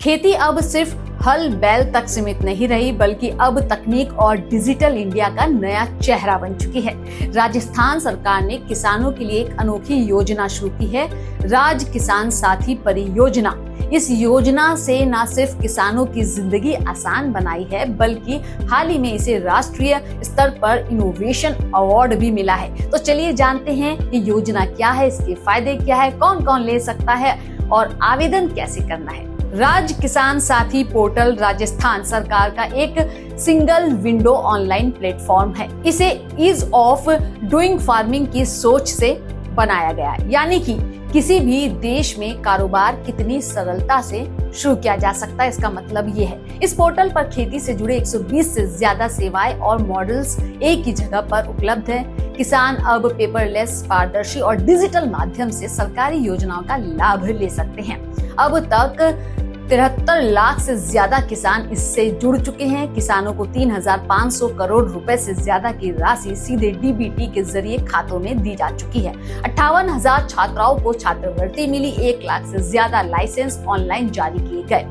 खेती अब सिर्फ हल बैल तक सीमित नहीं रही, बल्कि अब तकनीक और डिजिटल इंडिया का नया चेहरा बन चुकी है। राजस्थान सरकार ने किसानों के लिए एक अनोखी योजना शुरू की है, राज किसान साथी परियोजना। इस योजना से न सिर्फ किसानों की जिंदगी आसान बनाई है, बल्कि हाल ही में इसे राष्ट्रीय स्तर पर इनोवेशन अवार्ड भी मिला है। तो चलिए जानते हैं ये योजना क्या है, इसके फायदे क्या है, कौन कौन ले सकता है और आवेदन कैसे करना है। राज किसान साथी पोर्टल राजस्थान सरकार का एक सिंगल विंडो ऑनलाइन प्लेटफॉर्म है। इसे ईज ऑफ डूइंग फार्मिंग की सोच से बनाया गया है, यानी कि किसी भी देश में कारोबार कितनी सरलता से शुरू किया जा सकता है, इसका मतलब ये है। इस पोर्टल पर खेती से जुड़े 120 से ज्यादा सेवाएं और मॉडल्स एक ही जगह पर उपलब्ध है। किसान अब पेपरलेस, पारदर्शी और डिजिटल माध्यम से सरकारी योजनाओं का लाभ ले सकते हैं। अब तक 73 लाख से ज्यादा किसान इससे जुड़ चुके हैं। किसानों को 3,500 करोड़ रुपए से ज्यादा की राशि सीधे डीबीटी के जरिए खातों में दी जा चुकी है। 58,000 छात्राओं को छात्रवृत्ति मिली। 1 लाख से ज्यादा लाइसेंस ऑनलाइन जारी किए गए।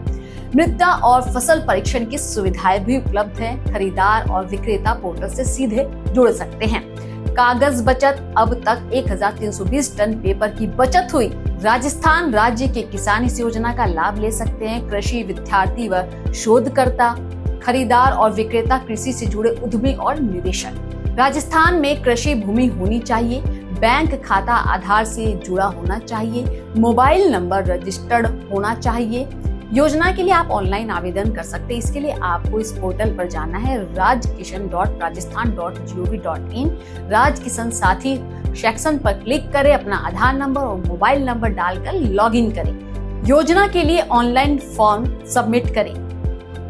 मृदा और फसल परीक्षण की सुविधाएं भी उपलब्ध है। खरीदार और विक्रेता पोर्टल से सीधे जुड़ सकते हैं। कागज बचत, अब तक 1,320 टन पेपर की बचत हुई। राजस्थान राज्य के किसान इस योजना का लाभ ले सकते हैं। कृषि विद्यार्थी व शोधकर्ता, खरीदार और विक्रेता, कृषि से जुड़े उद्यमी और निवेशक। राजस्थान में कृषि भूमि होनी चाहिए। बैंक खाता आधार से जुड़ा होना चाहिए। मोबाइल नंबर रजिस्टर्ड होना चाहिए। योजना के लिए आप ऑनलाइन आवेदन कर सकते हैं। इसके लिए आपको इस पोर्टल पर जाना है, rajkishan.rajasthan.gov.in। राज किसान साथी सेक्शन पर क्लिक करें, अपना आधार नंबर और मोबाइल नंबर डालकर लॉगिन करें। योजना के लिए ऑनलाइन फॉर्म सबमिट करें।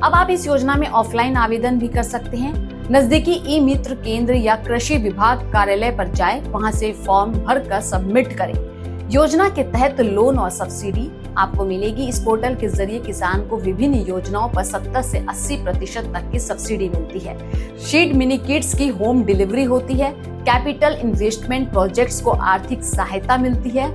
अब आप इस योजना में ऑफलाइन आवेदन भी कर सकते हैं। नजदीकी ई मित्र केंद्र या कृषि विभाग कार्यालय पर जाएं, वहां से फॉर्म भरकर सबमिट करें। योजना के तहत लोन और सब्सिडी आपको मिलेगी। इस पोर्टल के जरिए किसान को विभिन्न योजनाओं पर 70 से 80% तक की सब्सिडी मिलती है। सीड मिनी किट्स की होम डिलीवरी होती है। कैपिटल इन्वेस्टमेंट प्रोजेक्ट्स को आर्थिक सहायता मिलती है।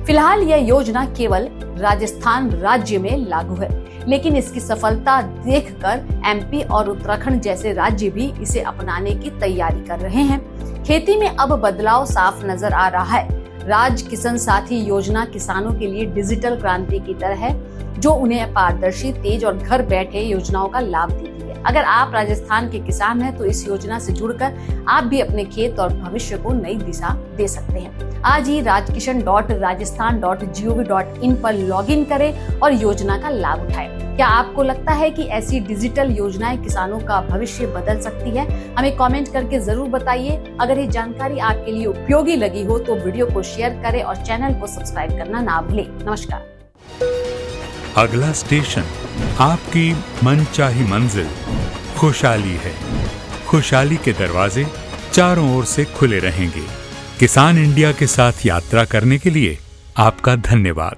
फिलहाल यह योजना केवल राजस्थान राज्य में लागू है, लेकिन इसकी सफलता देखकर एमपी और उत्तराखंड जैसे राज्य भी इसे अपनाने की तैयारी कर रहे हैं। खेती में अब बदलाव साफ नजर आ रहा है। राज किसान साथी योजना किसानों के लिए डिजिटल क्रांति की तरह है, जो उन्हें पारदर्शी, तेज और घर बैठे योजनाओं का लाभ देती है। अगर आप राजस्थान के किसान हैं तो इस योजना से जुड़कर आप भी अपने खेत और भविष्य को नई दिशा दे सकते हैं। आज ही rajkishan.rajasthan.gov.in पर लॉगिन करें और योजना का लाभ उठाएं। क्या आपको लगता है कि ऐसी डिजिटल योजनाएं किसानों का भविष्य बदल सकती है? हमें कमेंट करके जरूर बताइए। अगर ये जानकारी आपके लिए उपयोगी लगी हो तो वीडियो को शेयर करें और चैनल को सब्सक्राइब करना ना भूलें। नमस्कार। अगला स्टेशन आपकी मनचाही मंजिल खुशहाली है। खुशहाली के दरवाजे चारों ओर से खुले रहेंगे। किसान इंडिया के साथ यात्रा करने के लिए आपका धन्यवाद।